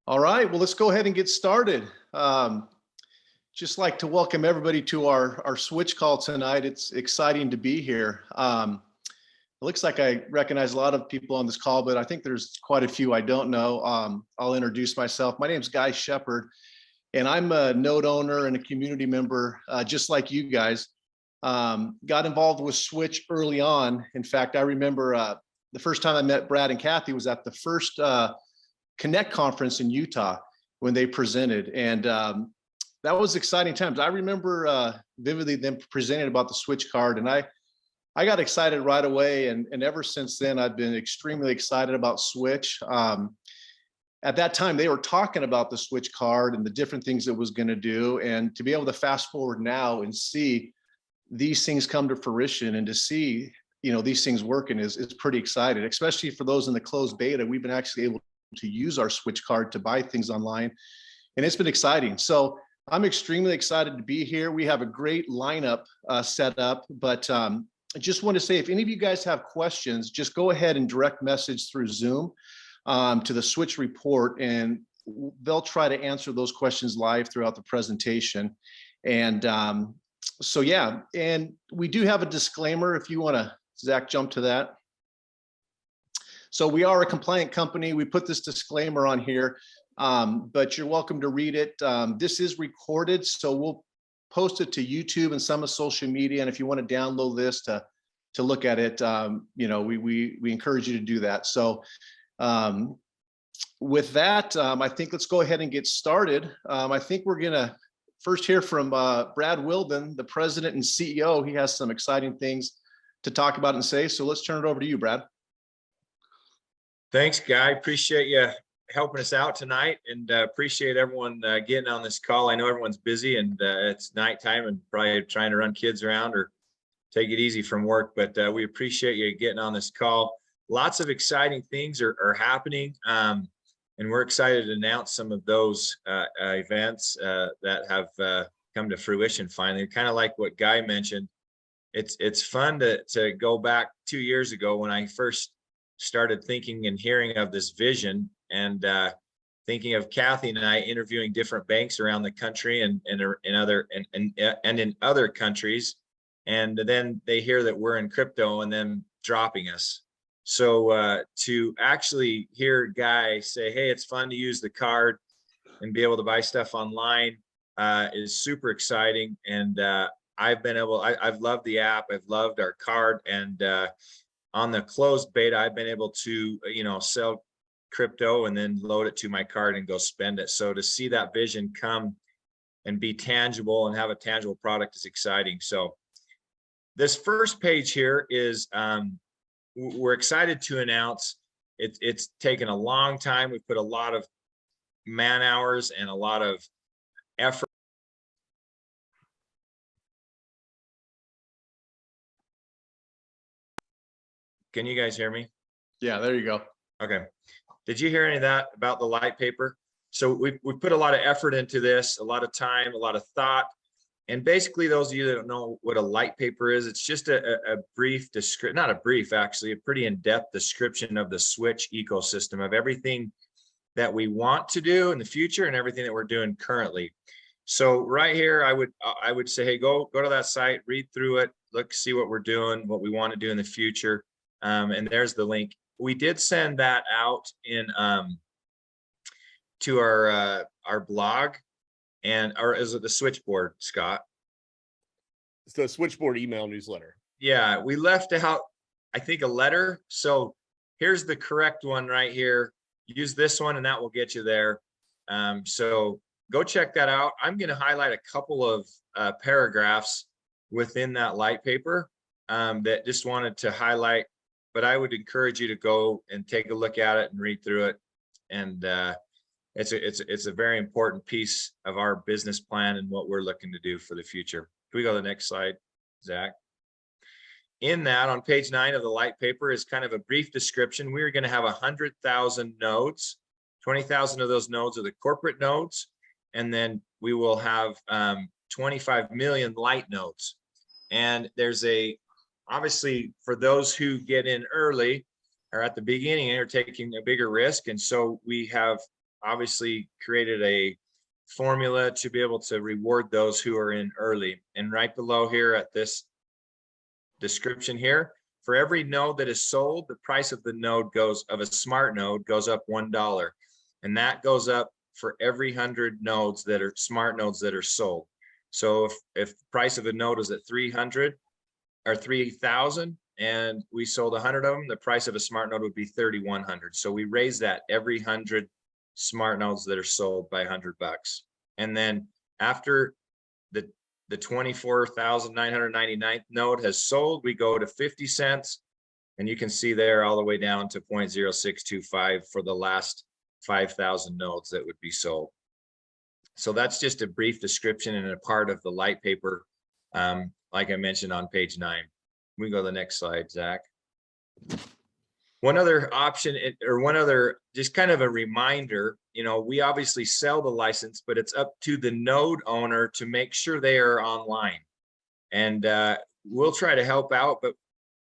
All right, well, let's go ahead and get started. Just like to welcome everybody to our switch call tonight. It's exciting to be here. It looks like I recognize a lot of people on this call, but I think there's quite a few I don't know. I'll introduce myself. My name is Shepard, and I'm a node owner and a community member, just like you guys. Got involved with Switch early on. In fact, I remember the first time I met Brad and Kathy was at the first Connect conference in Utah when they presented, and that was exciting times. I remember vividly them presenting about the Switch card, and I got excited right away, and ever since then I've been extremely excited about Switch. At that time they were talking about the Switch card and the different things it was going to do, and to be able to fast forward now and see these things come to fruition and to see these things working is pretty exciting, especially for those in the closed beta. We've been actually able to use our Switch card to buy things online, and it's been exciting. So I'm extremely excited to be here. We have a great lineup set up, but I just want to say, if any of you guys have questions, just go ahead and direct message through Zoom to the Switch report, and they'll try to answer those questions live throughout the presentation. And so yeah, and we do have a disclaimer if you want to, Zach, jump to that. So we are a compliant company. We put this disclaimer on here, but you're welcome to read it. This is recorded, so we'll post it to YouTube and some of social media. And if you want to download this to look at it, we encourage you to do that. So with that, I think let's go ahead and get started. I think we're gonna first hear from Brad Willden, the president and CEO. He has some exciting things to talk about and say. So let's turn it over to you, Brad. Thanks, Guy. Appreciate you helping us out tonight, and appreciate everyone getting on this call. I know everyone's busy, and it's nighttime and probably trying to run kids around or take it easy from work, but we appreciate you getting on this call. Lots of exciting things are happening, and we're excited to announce some of those events that have come to fruition finally. Kind of like what Guy mentioned, it's fun to go back 2 years ago when I first started thinking and hearing of this vision, and thinking of Kathy and I interviewing different banks around the country and in other countries, and then they hear that we're in crypto and then dropping us. So to actually hear Guy say, hey, it's fun to use the card and be able to buy stuff online is super exciting. And I've loved the app, I've loved our card, and on the closed beta, I've been able to, sell crypto and then load it to my card and go spend it. So to see that vision come and be tangible and have a tangible product is exciting. So this first page here is, we're excited to announce, it's taken a long time. We put a lot of man hours and a lot of effort. Can you guys hear me? Yeah, there you go. Okay. Did you hear any of that about the light paper? So we put a lot of effort into this, a lot of time, a lot of thought. And basically, those of you that don't know what a light paper is, it's just a brief description, not a brief, actually, a pretty in-depth description of the Switch ecosystem, of everything that we want to do in the future and everything that we're doing currently. So right here, I would say, hey, go to that site, read through it, look, see what we're doing, what we want to do in the future. And there's the link. We did send that out in to our blog, or is it the switchboard, Scott? It's the switchboard email newsletter. Yeah, we left out, I think, a letter. So here's the correct one right here. Use this one and that will get you there. So go check that out. I'm going to highlight a couple of paragraphs within that light paper that just wanted to highlight, but I would encourage you to go and take a look at it and read through it. And it's a very important piece of our business plan and what we're looking to do for the future. Can we go to the next slide, Zach? In that, on page 9 of the light paper is kind of a brief description. We're going to have 100,000 nodes. 20,000 of those nodes are the corporate nodes, and then we will have 25 million light nodes. And there's obviously, for those who get in early or at the beginning, are taking a bigger risk. And so we have obviously created a formula to be able to reward those who are in early. And right below here at this description here, for every node that is sold, the price of the node of a smart node goes up $1. And that goes up for every 100 nodes that are smart nodes that are sold. So if the price of a node is at 300 or 3,000 and we sold 100 of them, the price of a smart node would be 3,100. So we raise that every 100 smart nodes that are sold by $100. And then after the 24,999th node has sold, we go to 50 cents. And you can see there all the way down to 0.0625 for the last 5,000 nodes that would be sold. So that's just a brief description and a part of the light paper, like I mentioned on page 9. We can go to the next slide, Zach. One other option, or one other, just kind of a reminder, you know, we obviously sell the license, but it's up to the node owner to make sure they are online. And we'll try to help out, but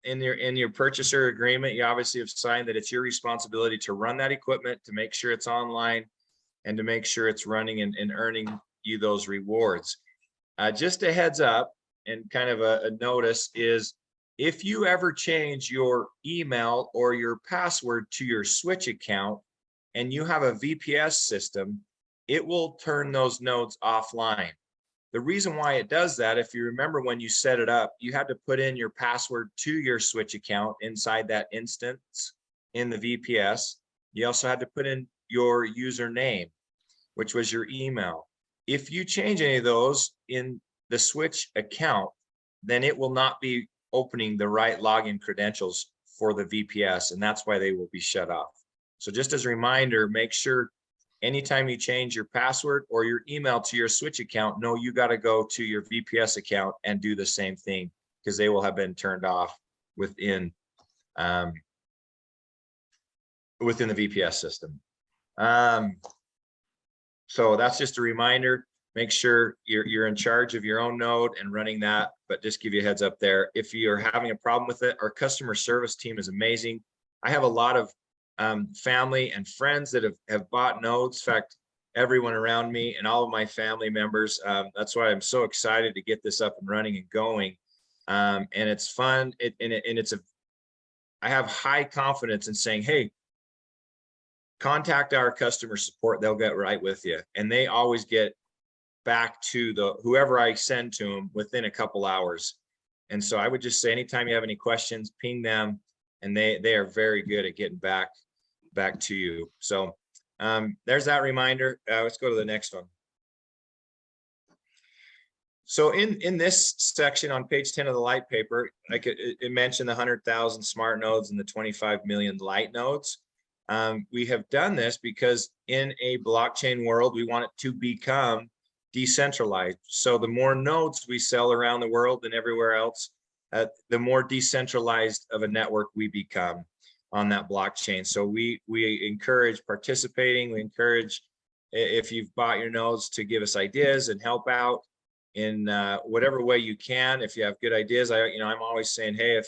in your purchaser agreement, you obviously have signed that it's your responsibility to run that equipment, to make sure it's online, and to make sure it's running and earning you those rewards. Just a heads up and kind of a notice is, if you ever change your email or your password to your Switch account and you have a VPS system, it will turn those nodes offline. The reason why it does that, if you remember when you set it up, you had to put in your password to your Switch account inside that instance in the VPS. You also had to put in your username, which was your email. If you change any of those in the Switch account, then it will not be opening the right login credentials for the VPS, and that's why they will be shut off. So just as a reminder, make sure anytime you change your password or your email to your Switch account, know you got to go to your VPS account and do the same thing, because they will have been turned off within the VPS system. So that's just a reminder. Make sure you're in charge of your own node and running that, but just give you a heads up there. If you're having a problem with it, our customer service team is amazing. I have a lot of family and friends that have bought nodes. In fact, everyone around me and all of my family members. That's why I'm so excited to get this up and running and going. And it's fun. I have high confidence in saying, hey, contact our customer support. They'll get right with you. And they always get back to whoever I send to them within a couple hours. And so I would just say, anytime you have any questions, ping them, and they are very good at getting back to you. So there's that reminder. Let's go to the next one. So in this section on page 10 of the light paper, it mentioned the 100,000 smart nodes and the 25 million light nodes. We have done this because in a blockchain world, we want it to become decentralized. So the more nodes we sell around the world and everywhere else, the more decentralized of a network we become on that blockchain. So we encourage participating. We encourage, if you've bought your nodes, to give us ideas and help out in whatever way you can. If you have good ideas, I'm always saying, hey,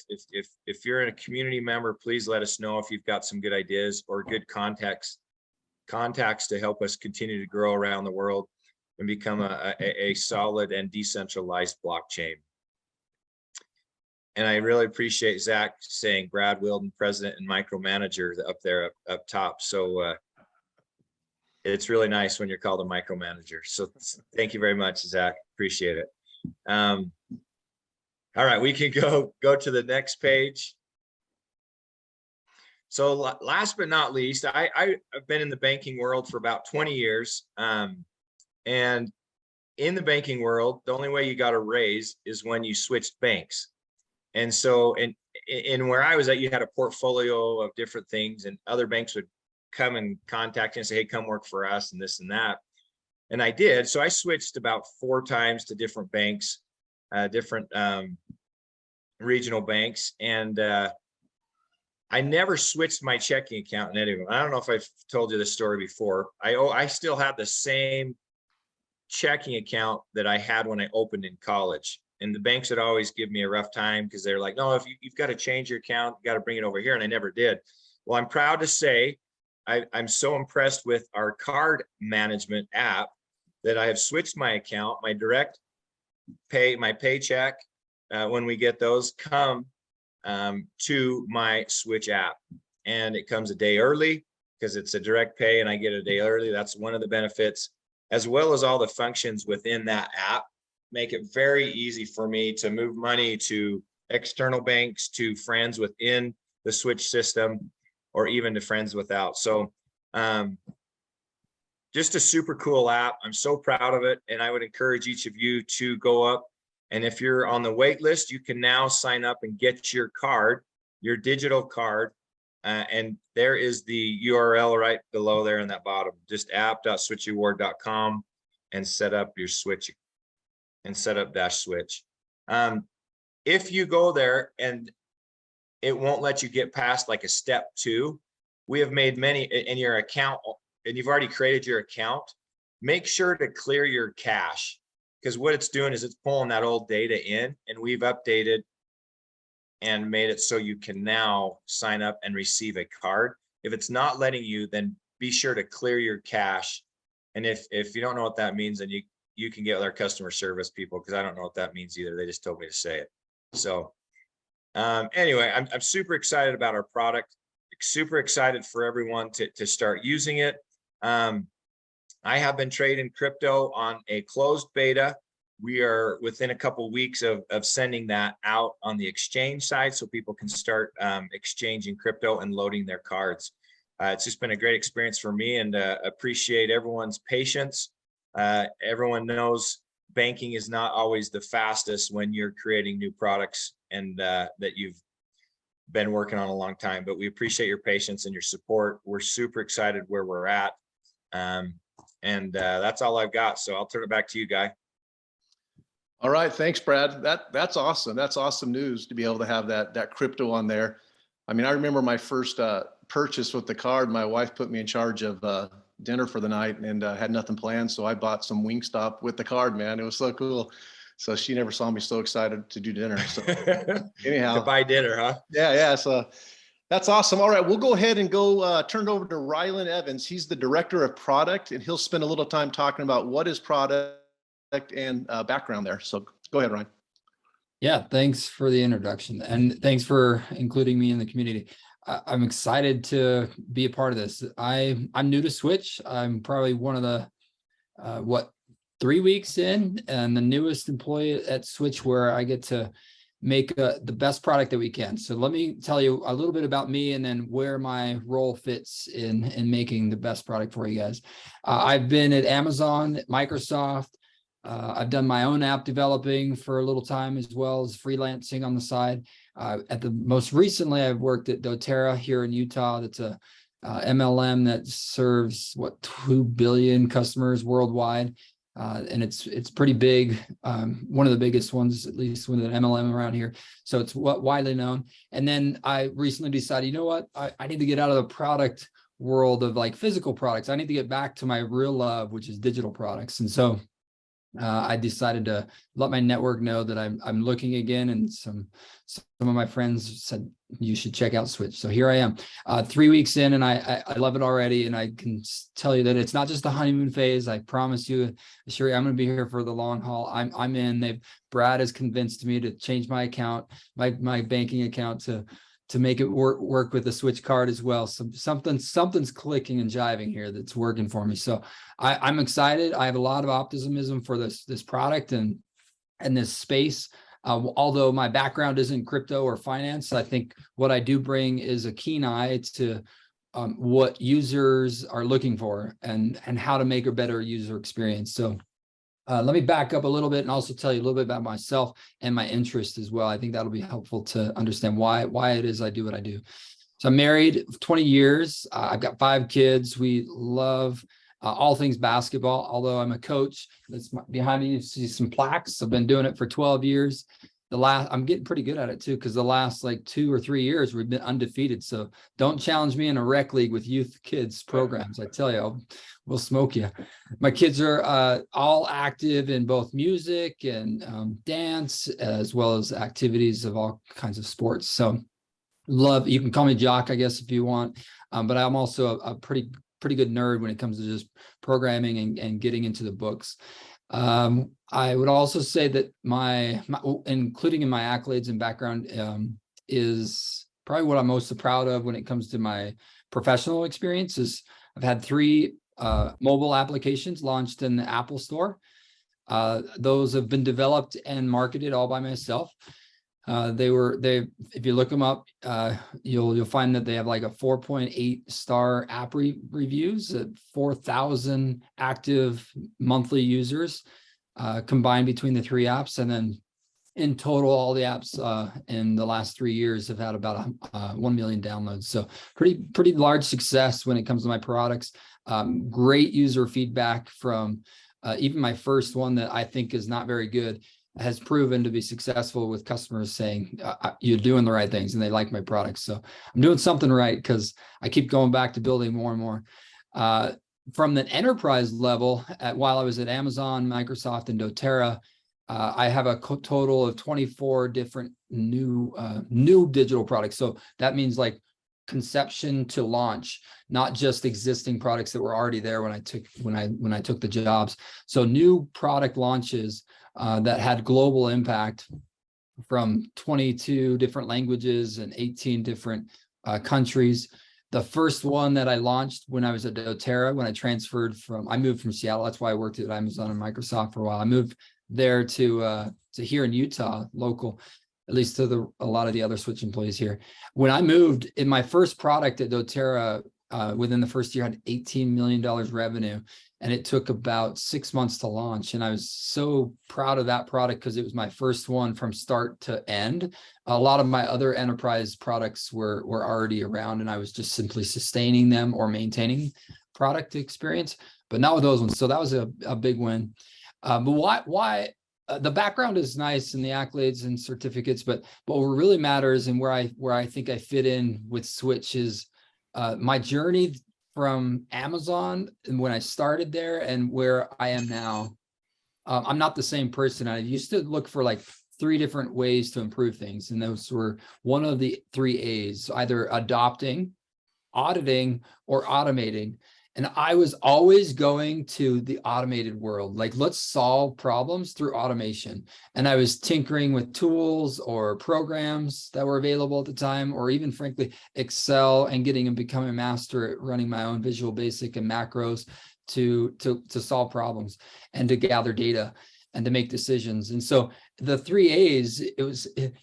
if you're a community member, please let us know if you've got some good ideas or good contacts to help us continue to grow around the world and become a solid and decentralized blockchain. And I really appreciate Zach saying Brad Willden, president and micromanager, up there up top. So it's really nice when you're called a micromanager. So thank you very much, Zach. Appreciate it. All right, we can go to the next page. So last but not least, I've been in the banking world for about 20 years. And in the banking world, the only way you got a raise is when you switched banks. And so in where I was at, you had a portfolio of different things, and other banks would come and contact you and say, hey, come work for us and this and that. And I did. So I switched about 4 times to different banks, different regional banks. And I never switched my checking account in any of them. I don't know if I've told you this story before. I still have the same checking account that I had when I opened in college. And the banks would always give me a rough time because they're like, no, if you've got to change your account, you got to bring it over here. And I never did. Well, I'm proud to say I'm so impressed with our card management app that I have switched my account, my direct pay, my paycheck, when we get those come to my Switch app, and it comes a day early because it's a direct pay and I get a day early. That's one of the benefits, as well as all the functions within that app make it very easy for me to move money to external banks, to friends within the Switch system, or even to friends without. So just a super cool app. I'm so proud of it. And I would encourage each of you to go up. And if you're on the wait list, you can now sign up and get your card, your digital card. And there is the URL right below there in that bottom, just app.switchaward.com, and set up your Switch and set up -switch. If you go there and it won't let you get past like a step 2, we have made many in your account, and you've already created your account. Make sure to clear your cache, because what it's doing is it's pulling that old data in, and we've updated and made it so you can now sign up and receive a card. If it's not letting you, then be sure to clear your cache. And if you don't know what that means, then you can get with our customer service people, because I don't know what that means either. They just told me to say it. So anyway, I'm super excited about our product, super excited for everyone to start using it. I have been trading crypto on a closed beta. We are within a couple weeks of sending that out on the exchange side, so people can start exchanging crypto and loading their cards. It's just been a great experience for me, and appreciate everyone's patience. Everyone knows banking is not always the fastest when you're creating new products and that you've been working on a long time, but we appreciate your patience and your support. We're super excited where we're at. And that's all I've got. So I'll turn it back to you, Guy. All right, thanks, Brad. That's awesome. That's awesome news to be able to have that crypto on there. I mean, I remember my first purchase with the card. My wife put me in charge of dinner for the night, and had nothing planned, so I bought some Wingstop with the card. Man, it was so cool. So she never saw me so excited to do dinner. So anyhow, to buy dinner, huh? Yeah. So that's awesome. All right, we'll go ahead and go turn it over to Rylan Evans. He's the director of product, and he'll spend a little time talking about what is product and background there. So go ahead, Ryan. Yeah, thanks for the introduction, and thanks for including me in the community. I'm excited to be a part of this. I'm new to Switch. I'm probably one of the 3 weeks in, and the newest employee at Switch, where I get to make the best product that we can. So let me tell you a little bit about me, and then where my role fits in making the best product for you guys. I've been at Amazon, at Microsoft. I've done my own app developing for a little time, as well as freelancing on the side. Most recently, I've worked at doTERRA here in Utah. That's a MLM that serves 2 billion customers worldwide. And it's pretty big, one of the biggest ones, at least with an MLM around here. So it's widely known. And then I recently decided, you know what, I need to get out of the product world of like physical products. I need to get back to my real love, which is digital products. And so I decided to let my network know that I'm looking again, and some of my friends said you should check out Switch. So here I am, 3 weeks in, and I love it already. And I can tell you that it's not just the honeymoon phase. I promise you, sure, I'm going to be here for the long haul. I'm in. Brad has convinced me to change my account, my banking account, to make it work with the Switch card as well. So something's clicking and jiving here that's working for me. So I'm excited. I have a lot of optimism for this product and this space. Although my background isn't crypto or finance, I think what I do bring is a keen eye to what users are looking for and how to make a better user experience. So let me back up a little bit and also tell you a little bit about myself and my interest as well. I think that'll be helpful to understand why it is I do what I do. So I'm married 20 years. I've got 5 kids. We love all things basketball, although I'm a coach. That's behind me. You see some plaques. I've been doing it for 12 years. I'm getting pretty good at it too, because the last like 2 or 3 years we've been undefeated. So don't challenge me in a rec league with youth kids programs. I tell you, we'll smoke you. My kids are all active in both music and dance, as well as activities of all kinds of sports. So You can call me Jock, I guess, if you want. But I'm also a pretty good nerd when it comes to just programming and getting into the books. I would also say that my including in my accolades and background, is probably what I'm most proud of when it comes to my professional experiences. I've had 3 mobile applications launched in the Apple Store. Those have been developed and marketed all by myself. If you look them up, you'll find that they have like a 4.8 star app reviews, 4,000 active monthly users, combined between the 3 apps. And then in total, all the apps in the last 3 years have had about 1 million downloads. So pretty large success when it comes to my products. Great user feedback from even my first one that I think is not very good has proven to be successful, with customers saying you're doing the right things and they like my products. So I'm doing something right, because I keep going back to building more and more. From the enterprise level, while I was at Amazon, Microsoft, and doTERRA, I have a total of 24 different new digital products. So that means like conception to launch, not just existing products that were already there when I took the jobs. So new product launches that had global impact from 22 different languages and 18 different countries. The first one that I launched when I was at doTERRA, when I moved from Seattle. That's why I worked at Amazon and Microsoft for a while. I moved there to here in Utah, local, at least to a lot of the other Switch employees here. When I moved, in my first product at doTERRA, within the first year, I had $18 million revenue, and it took about 6 months to launch. And I was so proud of that product because it was my first one from start to end. A lot of my other enterprise products were already around, and I was just simply sustaining them or maintaining product experience, but not with those ones. So that was a big win. But why? The background is nice and the accolades and certificates, but what really matters and where I think I fit in with Switch is my journey from Amazon and when I started there and where I am now. I'm not the same person. I used to look for like 3 different ways to improve things, and those were one of the 3 A's: either adopting, auditing, or automating. And I was always going to the automated world. Like, let's solve problems through automation. And I was tinkering with tools or programs that were available at the time, or even frankly, Excel, and becoming a master at running my own Visual Basic and macros to solve problems and to gather data and to make decisions. And so the 3 A's,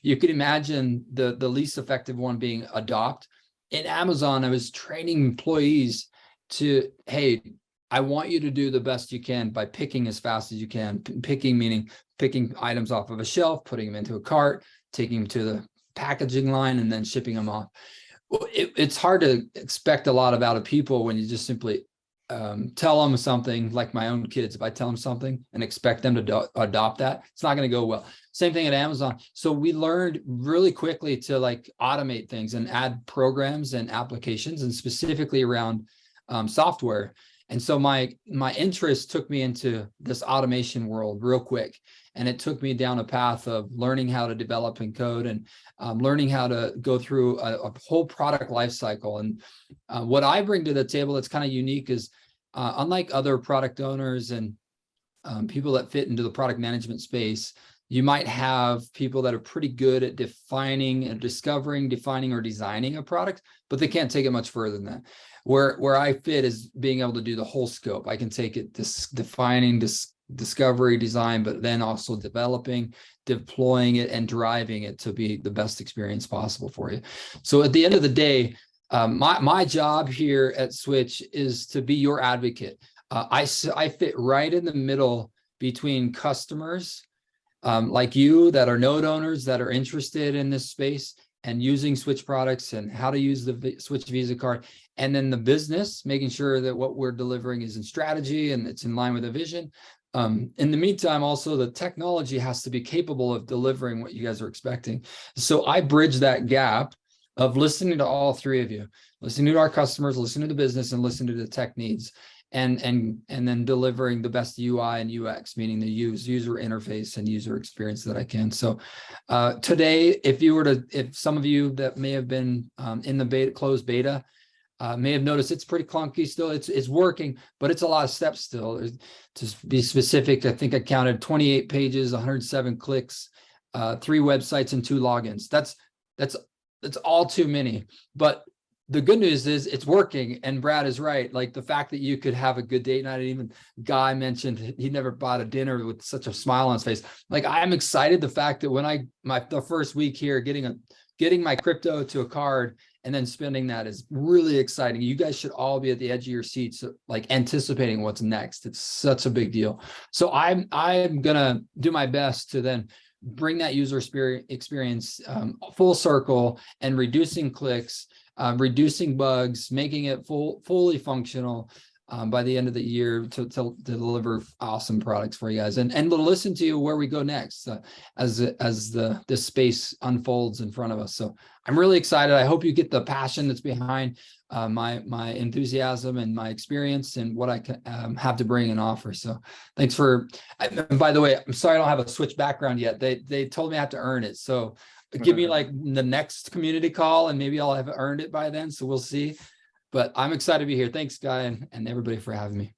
you could imagine the least effective one being adopt. In Amazon, I was training employees to, hey, I want you to do the best you can by picking as fast as you can. Picking meaning picking items off of a shelf, putting them into a cart, taking them to the packaging line, and then shipping them off. It's hard to expect a lot out of people when you just simply tell them something. Like my own kids, if I tell them something and expect them to adopt that, it's not going to go well. Same thing at Amazon. So we learned really quickly to like automate things and add programs and applications, and specifically around software. And so my interest took me into this automation world real quick. And it took me down a path of learning how to develop and code, and learning how to go through a whole product life cycle. And what I bring to the table that's kind of unique is, unlike other product owners and people that fit into the product management space, you might have people that are pretty good at defining and discovering, defining, or designing a product, but they can't take it much further than that. Where I fit is being able to do the whole scope. I can take it defining, discovery, design, but then also developing, deploying it, and driving it to be the best experience possible for you. So at the end of the day, my job here at Switch is to be your advocate. I fit right in the middle between customers like you that are node owners that are interested in this space and using Switch products and how to use the Switch Visa card, and then the business, making sure that what we're delivering is in strategy and it's in line with the vision. In the meantime, also the technology has to be capable of delivering what you guys are expecting. So I bridge that gap of listening to all 3 of you, listening to our customers, listening to the business, and listening to the tech needs. and then delivering the best UI and UX, meaning the user interface and user experience that I can. So today, if some of you that may have been in the closed beta may have noticed, it's pretty clunky still. It's working, but it's a lot of steps still. To be specific, I think I counted 28 pages, 107 clicks, 3 websites and 2 logins. That's all too many. But the good news is it's working, and Brad is right. Like the fact that you could have a good date night, and even Guy mentioned he never bought a dinner with such a smile on his face. Like I'm excited the fact that when the first week here, getting my crypto to a card and then spending that is really exciting. You guys should all be at the edge of your seats, like anticipating what's next. It's such a big deal. So I'm gonna do my best to then bring that user experience full circle and reducing clicks, reducing bugs, making it fully functional by the end of the year to deliver awesome products for you guys, and to listen to you where we go next as this space unfolds in front of us. So I'm really excited. I hope you get the passion that's behind my enthusiasm and my experience and what I can have to bring and offer. So thanks and by the way, I'm sorry I don't have a Switch background yet. They told me I have to earn it. So give me like the next community call and maybe I'll have earned it by then. So we'll see. But I'm excited to be here. Thanks, Guy, and everybody for having me.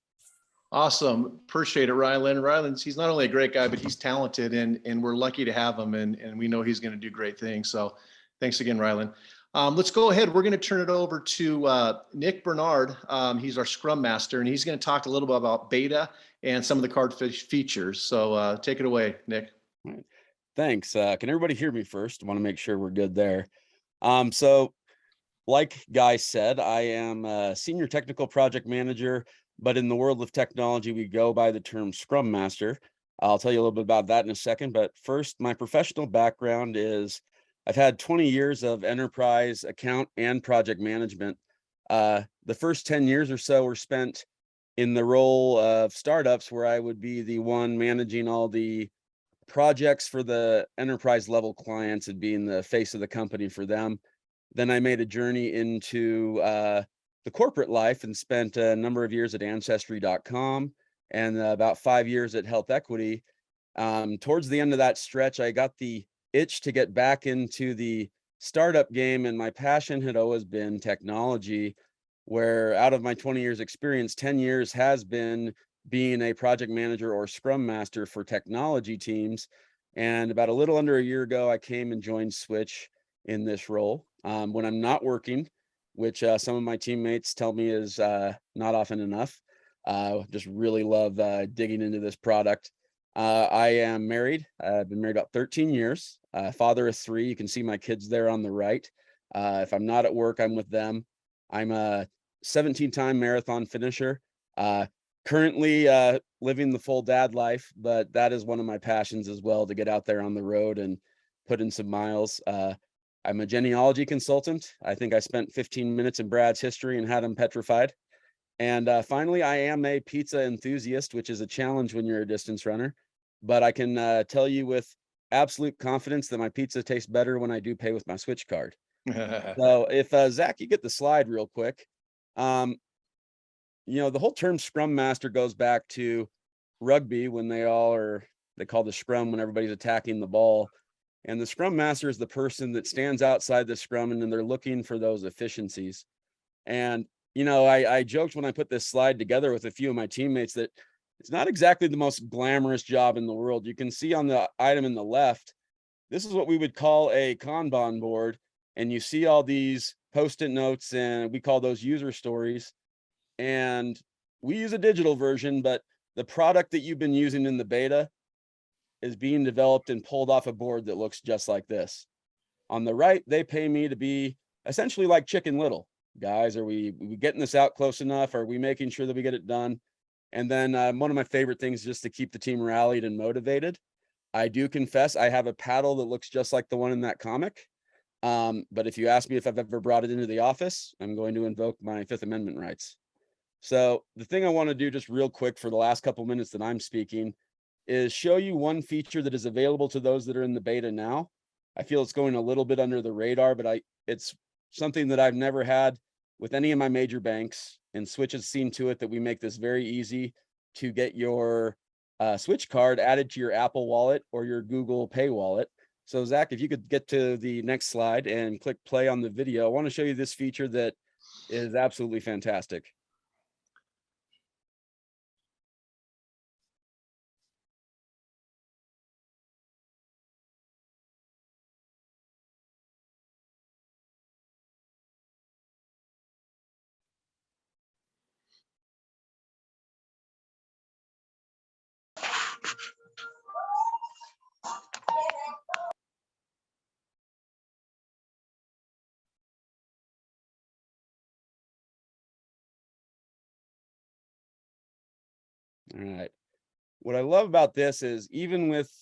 Awesome. Appreciate it, Rylan. Rylan's, he's not only a great guy, but he's talented, and we're lucky to have him, and we know he's going to do great things. So thanks again, Rylan. Let's go ahead. We're going to turn it over to Nick Bernard. He's our Scrum Master, and he's going to talk a little bit about beta and some of the card features. So take it away, Nick. All right. Thanks. Can everybody hear me first? I want to make sure we're good there. So like Guy said, I am a senior technical project manager, but in the world of technology, we go by the term Scrum Master. I'll tell you a little bit about that in a second, but first, my professional background is I've had 20 years of enterprise account and project management. The first 10 years or so were spent in the role of startups, where I would be the one managing all the projects for the enterprise level clients and being the face of the company for them. Then I made a journey into the corporate life and spent a number of years at Ancestry.com and about 5 years at Health Equity. Towards the end of that stretch, I got the itch to get back into the startup game, and my passion had always been technology, where out of my 20 years experience, 10 years has been being a project manager or Scrum Master for technology teams. And about a little under a year ago, I came and joined Switch in this role. When I'm not working, which some of my teammates tell me is not often enough. Just really love digging into this product. I am married. I've been married about 13 years, father of 3. You can see my kids there on the right. If I'm not at work, I'm with them. I'm a 17-time marathon finisher. Currently living the full dad life, but that is one of my passions as well, to get out there on the road and put in some miles. I'm a genealogy consultant. I think I spent 15 minutes in Brad's history and had him petrified. And finally, I am a pizza enthusiast, which is a challenge when you're a distance runner. But I can tell you with absolute confidence that my pizza tastes better when I do pay with my Switch card. So if Zach, you get the slide real quick. The whole term Scrum Master goes back to rugby, when they call the scrum when everybody's attacking the ball. And the Scrum Master is the person that stands outside the scrum, and then they're looking for those efficiencies. And, I joked when I put this slide together with a few of my teammates that it's not exactly the most glamorous job in the world. You can see on the item in the left, this is what we would call a Kanban board. And you see all these Post-it notes, and we call those user stories. And we use a digital version, but the product that you've been using in the beta is being developed and pulled off a board that looks just like this. On the right, they pay me to be essentially like Chicken Little. Guys, are we getting this out close enough? Are we making sure that we get it done? And then one of my favorite things, just to keep the team rallied and motivated, I do confess I have a paddle that looks just like the one in that comic. But if you ask me if I've ever brought it into the office, I'm going to invoke my Fifth Amendment rights. So the thing I want to do just real quick for the last couple minutes that I'm speaking is show you one feature that is available to those that are in the beta now. I feel it's going a little bit under the radar, but it's something that I've never had with any of my major banks, and Switch has seen to it that we make this very easy to get your Switch card added to your Apple Wallet or your Google Pay wallet. So Zach, if you could get to the next slide and click play on the video, I want to show you this feature that is absolutely fantastic. All right. What I love about this is even with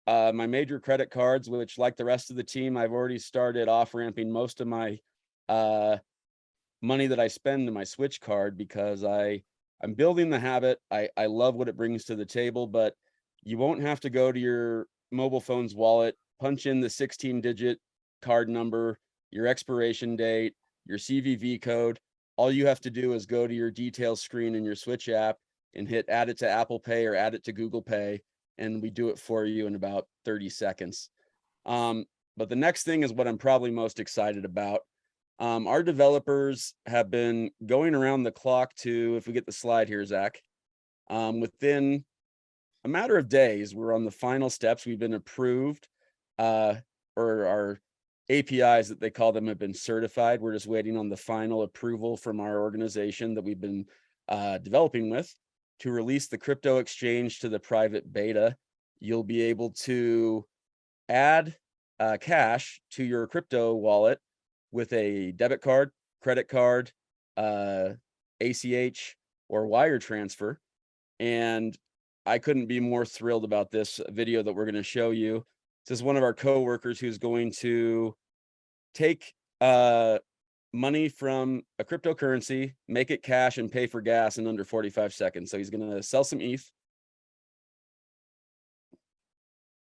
my major credit cards, which like the rest of the team, I've already started off ramping most of my money that I spend to my Switch card because I'm building the habit. I love what it brings to the table, but you won't have to go to your mobile phone's wallet, punch in the 16-digit card number, your expiration date, your CVV code. All you have to do is go to your details screen in your Switch app and hit add it to Apple Pay or add it to Google Pay, and we do it for you in about 30 seconds. But the next thing is what I'm probably most excited about. Our developers have been going around the clock to, if we get the slide here, Zach, within a matter of days, we're on the final steps. We've been approved, or our APIs that they call them have been certified. We're just waiting on the final approval from our organization that we've been developing with to release the crypto exchange to the private beta. You'll be able to add cash to your crypto wallet with a debit card, credit card, ACH, or wire transfer. And I couldn't be more thrilled about this video that we're going to show you. This is one of our coworkers who's going to take money from a cryptocurrency, make it cash, and pay for gas in under 45 seconds. So he's going to sell some ETH.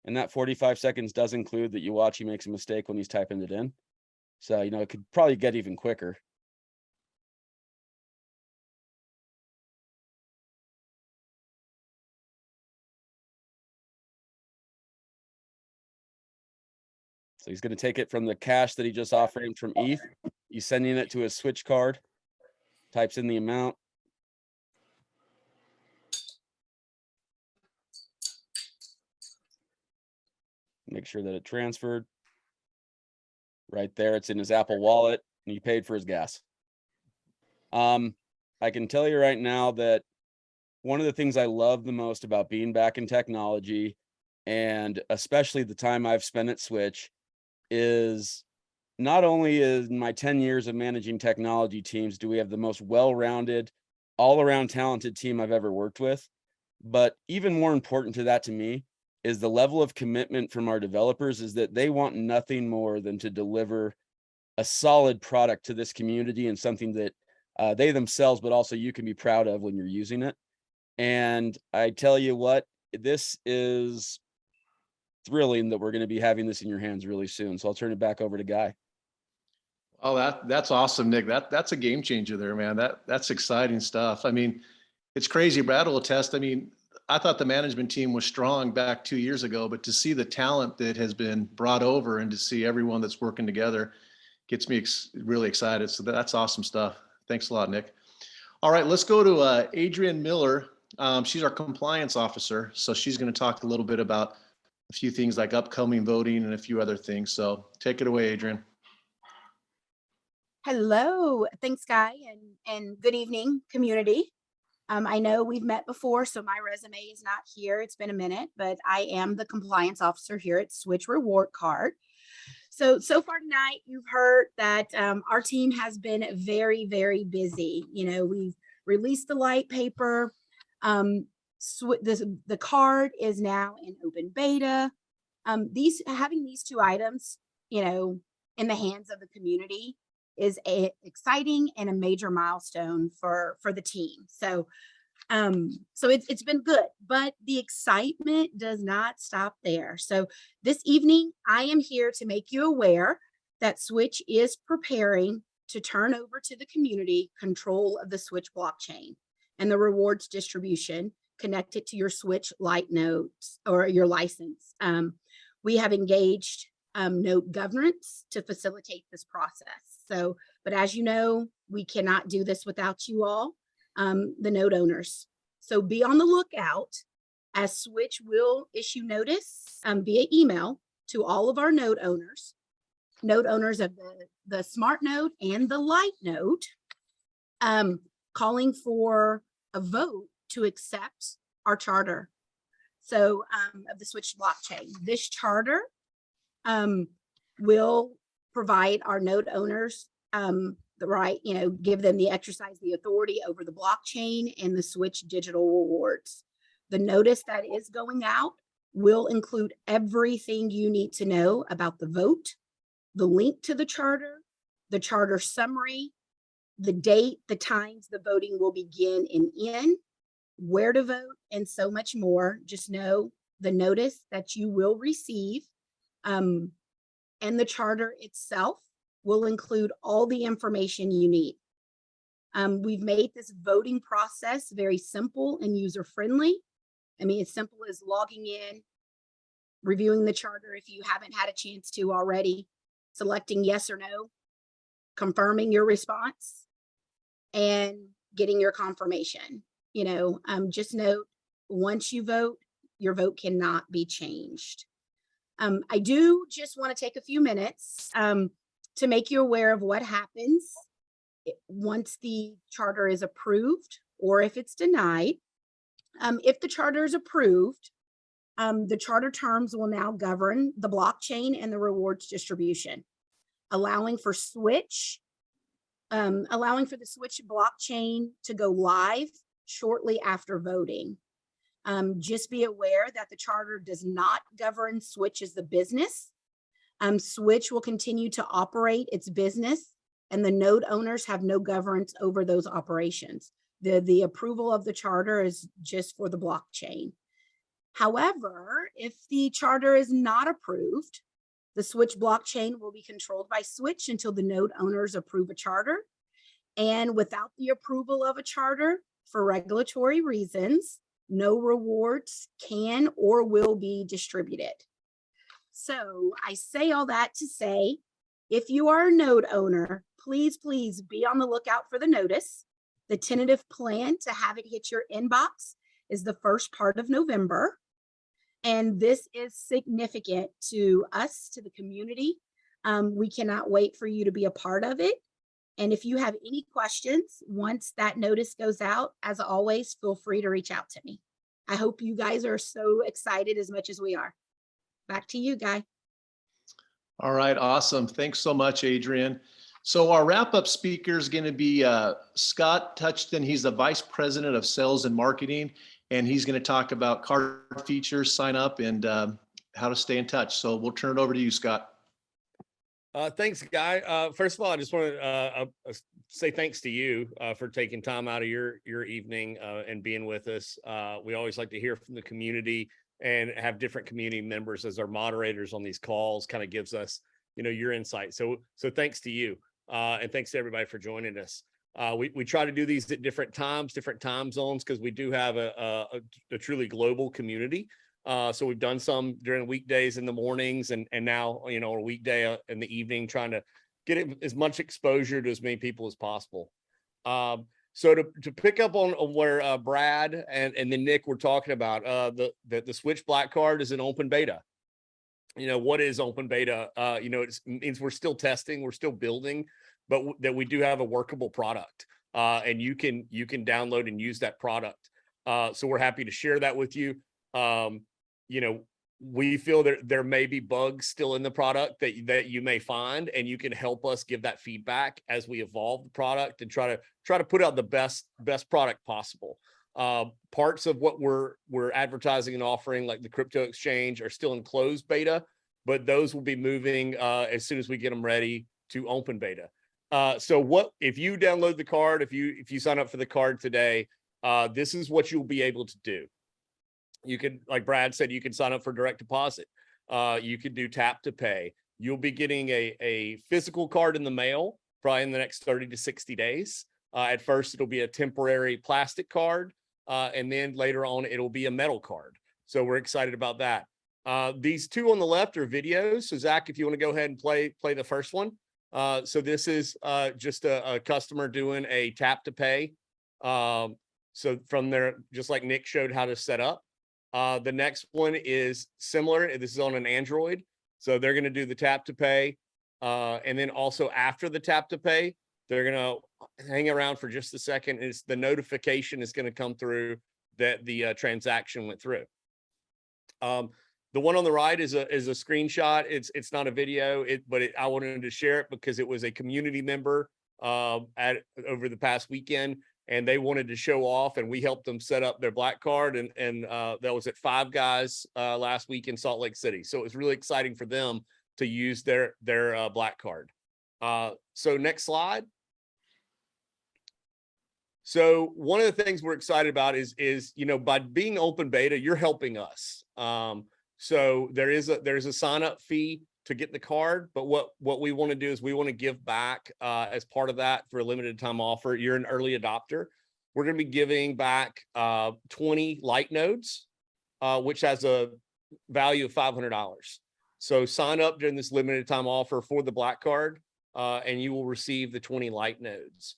And that 45 seconds does include that you watch he makes a mistake when he's typing it in. So, you know, it could probably get even quicker. So he's going to take it from the cash that he just off-ramped from ETH. He's sending it to his Switch card, types in the amount. Make sure that it transferred. Right there, it's in his Apple Wallet, and he paid for his gas. I can tell you right now that one of the things I love the most about being back in technology, and especially the time I've spent at Switch, is not only in my 10 years of managing technology teams do we have the most well-rounded, all-around talented team I've ever worked with, but even more important to that to me is the level of commitment from our developers is that they want nothing more than to deliver a solid product to this community and something that they themselves, but also you can be proud of when you're using it. And I tell you what, this is thrilling that we're going to be having this in your hands really soon. So I'll turn it back over to Guy. Oh, that's awesome, Nick. That's a game changer there, man. That's exciting stuff. I mean, it's crazy. Brad will attest. I mean, I thought the management team was strong back 2 years ago, but to see the talent that has been brought over and to see everyone that's working together gets me really excited. So that's awesome stuff. Thanks a lot, Nick. All right, let's go to Adrianne Miller. She's our compliance officer. So she's going to talk a little bit about a few things like upcoming voting and a few other things. So take it away, Adrianne. Hello, thanks, Guy, and good evening, community. I know we've met before, so my resume is not here. It's been a minute, but I am the compliance officer here at Switch Reward Card. So far tonight, you've heard that our team has been very, very busy. You know, we've released the light paper. The card is now in open beta. Having these two items, you know, in the hands of the community is exciting and a major milestone for the team. So it's been good, but the excitement does not stop there. So this evening, I am here to make you aware that Switch is preparing to turn over to the community control of the Switch blockchain and the rewards distribution connected to your Switch Lite nodes or your license. We have engaged node governance to facilitate this process. So, but as you know, we cannot do this without you all, the node owners. So be on the lookout, as Switch will issue notice via email to all of our node owners of the smart node and the light node, calling for a vote to accept our charter. So of the Switch blockchain. This charter will provide our node owners the right, give them the exercise, the authority over the blockchain and the Switch digital rewards. The notice that is going out will include everything you need to know about the vote, the link to the charter summary, the date, the times the voting will begin and end, where to vote, and so much more. Just know the notice that you will receive and the charter itself will include all the information you need. We've made this voting process very simple and user-friendly. I mean, as simple as logging in, reviewing the charter if you haven't had a chance to already, selecting yes or no, confirming your response, and getting your confirmation. Just note, once you vote, your vote cannot be changed. I do just want to take a few minutes to make you aware of what happens once the charter is approved or if it's denied. If the charter is approved, the charter terms will now govern the blockchain and the rewards distribution, allowing for the Switch blockchain to go live shortly after voting. Just be aware that the charter does not govern Switch as the business. Switch will continue to operate its business, and the node owners have no governance over those operations. The approval of the charter is just for the blockchain. However, if the charter is not approved, the Switch blockchain will be controlled by Switch until the node owners approve a charter. And without the approval of a charter, for regulatory reasons, no rewards can or will be distributed. So I say all that to say, if you are a node owner, please be on the lookout for the notice. The tentative plan to have it hit your inbox is the first part of November. And this is significant to us, to the community. We cannot wait for you to be a part of it. And if you have any questions, once that notice goes out, as always, feel free to reach out to me. I hope you guys are so excited as much as we are. Back to you, Guy. All right, awesome. Thanks so much, Adrianne. So our wrap-up speaker is going to be Scott Touchton. He's the Vice President of Sales and Marketing, and he's going to talk about card features, sign up, and how to stay in touch. So we'll turn it over to you, Scott. Thanks, Guy. First of all, I just want to say thanks to you for taking time out of your evening and being with us. We always like to hear from the community and have different community members as our moderators on these calls. Kind of gives us, your insight. So thanks to you, and thanks to everybody for joining us. We try to do these at different times, different time zones, because we do have a truly global community. So we've done some during weekdays in the mornings and now, a weekday in the evening, trying to get as much exposure to as many people as possible. So to pick up on where Brad and then Nick were talking about, the Switch Black Card is an open beta. What is open beta? It means we're still testing, we're still building, but that we do have a workable product, and you can download and use that product. So we're happy to share that with you. We feel that there may be bugs still in the product that you may find, and you can help us give that feedback as we evolve the product and try to put out the best product possible. Parts of what we're advertising and offering, like the crypto exchange, are still in closed beta, but those will be moving as soon as we get them ready to open beta. So what if you download the card, if you sign up for the card today, this is what you'll be able to do. You can, like Brad said, you can sign up for direct deposit. You could do tap to pay. You'll be getting a physical card in the mail probably in the next 30 to 60 days. At first, it'll be a temporary plastic card, and then later on, it'll be a metal card. So we're excited about that. These two on the left are videos. So Zach, if you want to go ahead and play the first one. So this is just a customer doing a tap to pay. So from there, just like Nick showed how to set up. The next one is similar. This is on an Android. So they're going to do the tap to pay. And then also after the tap to pay, they're going to hang around for just a second. The notification is going to come through that the transaction went through. The one on the right is a screenshot. It's not a video, but I wanted to share it because it was a community member over the past weekend, and they wanted to show off, and we helped them set up their black card, and that was at Five Guys last week in Salt Lake City. So it was really exciting for them to use their black card. So next slide. So one of the things we're excited about is by being open beta, you're helping us. So there's a sign up fee to get the card, but what we want to do is we want to give back as part of that for a limited time offer. You're an early adopter. We're going to be giving back 20 light nodes, which has a value of $500. So sign up during this limited time offer for the black card, and you will receive the 20 light nodes.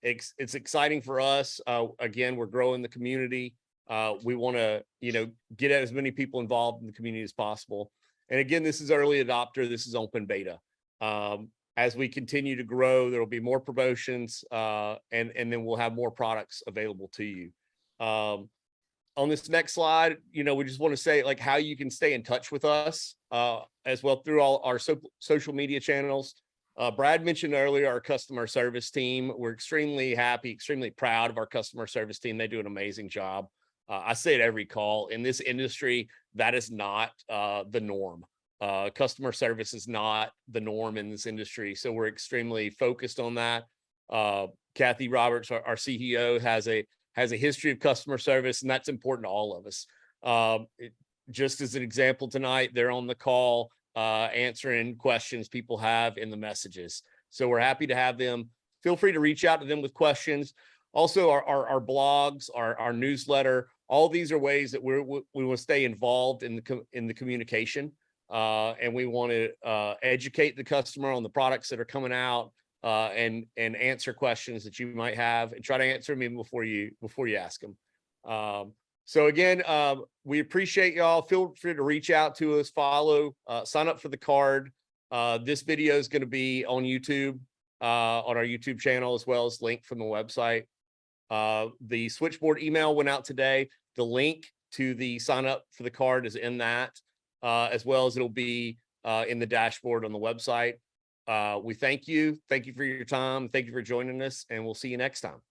It's exciting for us. Again, we're growing the community. We want to, get as many people involved in the community as possible. And again, this is early adopter. This is open beta. As we continue to grow, there will be more promotions, and then we'll have more products available to you. On this next slide, we just want to say like how you can stay in touch with us as well through all our social media channels. Brad mentioned earlier our customer service team. We're extremely happy, extremely proud of our customer service team. They do an amazing job. I say it every call. In this industry, that is not the norm. Customer service is not the norm in this industry. So we're extremely focused on that. Kathy Roberts, our CEO, has a history of customer service, and that's important to all of us. Just as an example tonight, they're on the call answering questions people have in the messages. So we're happy to have them. Feel free to reach out to them with questions. Also, our blogs, our newsletter, all these are ways that we want to stay involved in the communication, and we want to educate the customer on the products that are coming out, and answer questions that you might have, and try to answer them even before you ask them. So again, we appreciate y'all. Feel free to reach out to us, follow, sign up for the card. This video is going to be on YouTube, on our YouTube channel, as well as linked from the website. The switchboard email went out today. The link to the sign up for the card is in that, as well as it'll be in the dashboard on the website. We thank you. Thank you for your time. Thank you for joining us, and we'll see you next time.